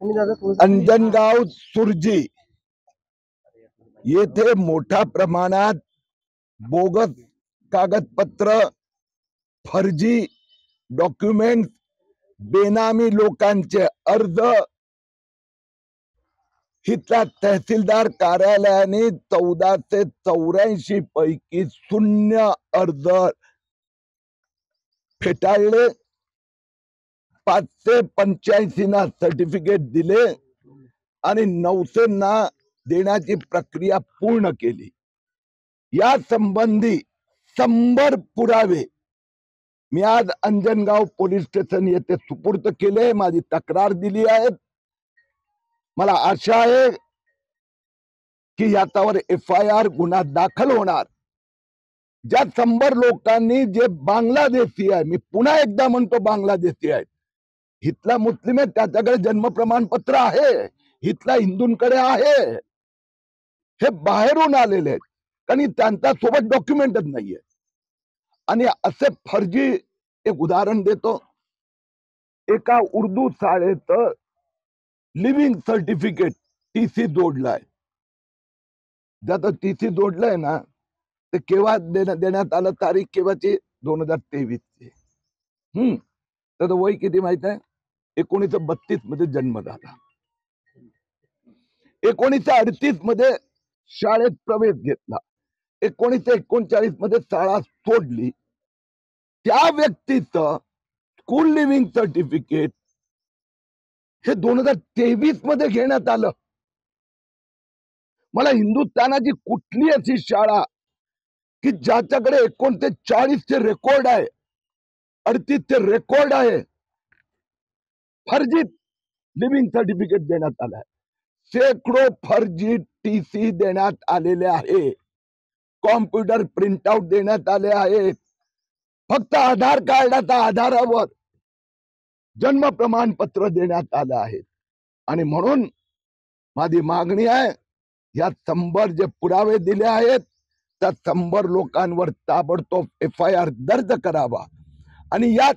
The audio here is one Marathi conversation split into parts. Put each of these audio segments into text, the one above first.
अंजनगाव सुरजी येथे मोठ्या प्रमाणात बोगस कागदपत्र, फर्जी डॉक्युमेंट, बेनामी लोकांचे अर्ज, इथल्या तहसीलदार कार्यालयाने 1484 पैकी 0 अर्ज फेटाळले, 585 ना सर्टिफिकेट दिले आणि 900 ना देण्याची प्रक्रिया पूर्ण केली। या संबंधी 100 पुरावे मी आज अंजनगाव पोलीस स्टेशन येथे सुपूर्द केले, माझी तक्रार दिली आहे। मला आशा आहे की याच्यावर FIR गुन्हा दाखल होणार। ज्या 100 लोकांनी जे बांगलादेशी आहे, मी पुन्हा एकदा म्हणतो बांगलादेशी आहेत, इथला मुस्लिम आहे, त्याच्याकडे जन्म प्रमाणपत्र आहे, इथला हिंदूंकडे आहे, हे बाहेरून आलेले आहेत, कारण त्यांचा सोबत डॉक्युमेंटच नाहीये। आणि असे फर्जी एक उदाहरण देतो, एका उर्दू शाळेत लिव्हिंग सर्टिफिकेट TC जोडलाय, ज्याचं TC जोडलंय ना ते केव्हा देण्यात आलं, तारीख केव्हाची, 2023 ची। त्याचं वय किती माहित आहे? 1932 मध्ये जन्म झाला, 1938 मध्ये शाळेत प्रवेश घेतला, 1939 मध्ये शाळा सोडली। त्या व्यक्तीचं स्कूल लिव्हिंग सर्टिफिकेट हे 2023 मध्ये घेण्यात आलं। मला हिंदुस्थानाची कुठली अशी शाळा की ज्याच्याकडे 39 चे रेकॉर्ड आहे, 38 चे रेकॉर्ड आहे, फर्जी लिव्हिंग सर्टिफिकेट देण्यात आलं आहे। शेकडो फर्जी TC देण्यात आलेले आहे, कॉम्प्युटर प्रिंटआउट देण्यात आले आहेत, फक्त आधार कार्डाच्या आधारावर जन्म प्रमाणपत्र देण्यात आलं आहे। आणि म्हणून माझी मागणी आहे, या 100 जे पुरावे दिले आहेत त्या 100 लोकांवर ताबडतोब FIR दर्ज करावा। आणि यात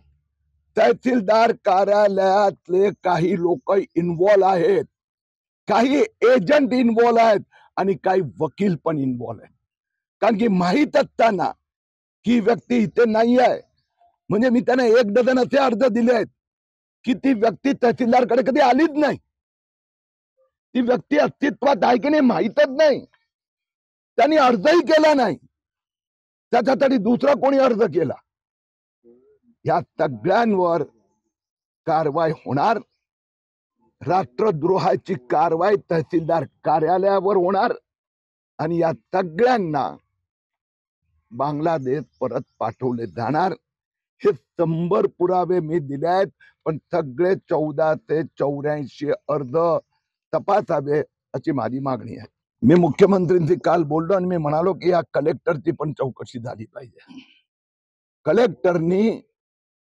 तहसीलदार कार्यालयातले काही लोक इन्व्हॉल्व आहेत, काही एजंट इन्व्हॉल्व आहेत आणि काही वकील पण इन्व्हॉल्व आहेत। कारण की माहित असताना की व्यक्ती इथे नाही आहे, म्हणजे मी त्यांना 1 डझन असे अर्ज दिले आहेत की ती व्यक्ती तहसीलदारकडे कधी आलीच नाही, ती व्यक्ती अस्तित्वात आहे की नाही माहीतच नाही, त्यांनी अर्जही केला नाही, त्याच्यासाठी दुसरा कोणी अर्ज केला। या सगळ्यांवर कारवाई होणार, राष्ट्रद्रोहाची कारवाई तहसीलदार कार्यालयावर होणार आणि या सगळ्यांना बांगलादेश परत पाठवले जाणार। हे 100 पुरावे मी दिले आहेत, पण सगळे 1484 अर्ज तपासावे अशी माझी मागणी आहे। मी मुख्यमंत्र्यांशी काल बोललो आणि मी म्हणालो की या कलेक्टरची पण चौकशी झाली पाहिजे। कलेक्टरनी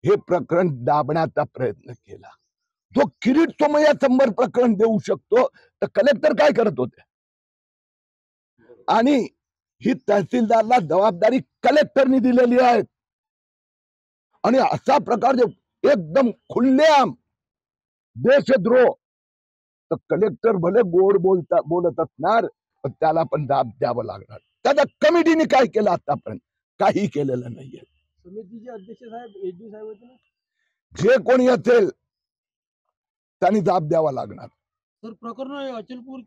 हे प्रकरण दाबण्याचा प्रयत्न केला, जो किरीट सोमय्या 100 प्रकरण देऊ शकतो तर कलेक्टर काय करत होते? आणि ही तहसीलदारला जबाबदारी कलेक्टरनी दिलेली आहे आणि असा प्रकार एकदम खुल्लेआम देशद्रोह, तर कलेक्टर भले गोड बोलत असणार पण त्याला पण दाब द्यावं लागणार। त्याच्या कमिटीने काय केलं आतापर्यंत? काही केलेलं नाहीये। समितीचे अध्यक्ष साहेब AG साहेब होते ना, जे कोणी असेल त्यांनी दाब द्यावा लागणार। तर प्रकरण अचलपूर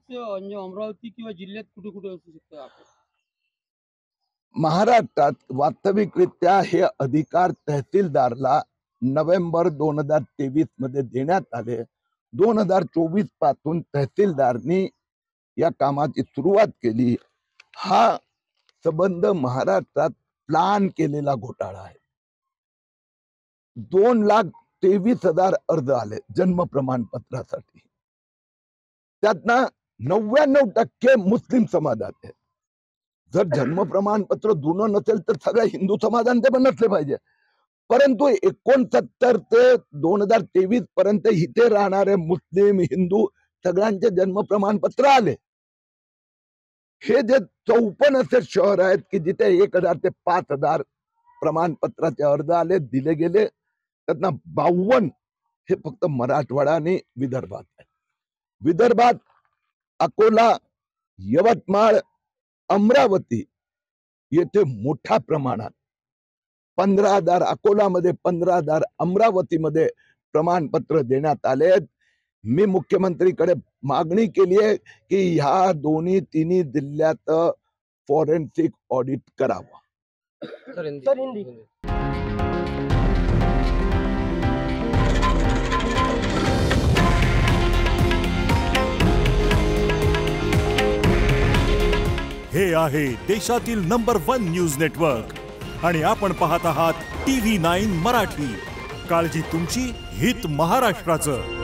अमरावती किंवा जिल्ह्यात कुठे कुठे असू शकतं? महाराष्ट्रात वास्तविकरित्या हे अधिकार तहसीलदारला नोव्हेंबर 2023 मध्ये देण्यात आले। 2024 पासून तहसीलदारनी या कामाची सुरुवात केली। हा संबंध महाराष्ट्रात प्लान केलेला घोटाळा आहे। 2,23,000 अर्ज आले जन्म प्रमाणपत्रासाठी, त्यातनं 99% मुस्लिम समाजात आहे। जर जन्म प्रमाणपत्र जुनं नसेल तर सगळ्या हिंदू समाजांचे पण नसले पाहिजे, परंतु 69 ते 2023 पर्यंत इथे राहणारे मुस्लिम हिंदू सगळ्यांचे जन्म प्रमाणपत्र आले। हे जे 54 असे शहर आहेत की जिथे 1000 ते 5000 प्रमाणपत्राचे अर्ज आले, दिले गेले, त्यातनं 52 हे फक्त मराठवाडा आणि विदर्भात आहे। विदर्भात अकोला, यवतमाळ, अमरावती येथे मोठ्या प्रमाणात 15,000 अकोलामध्ये, 15,000 अमरावतीमध्ये प्रमाणपत्र देण्यात आले. मी मुख्यमंत्रीकडे मागणी केली आहे की ह्या दोन्ही तिन्ही जिल्ह्यात फॉरेन्सिक ऑडिट करावं. सर हिंदी हे आहे देशातील नंबर 1 न्यूज नेटवर्क आणि आपण पाहत आहात TV9 मराठी. काळजी तुमची, हित महाराष्ट्राचं.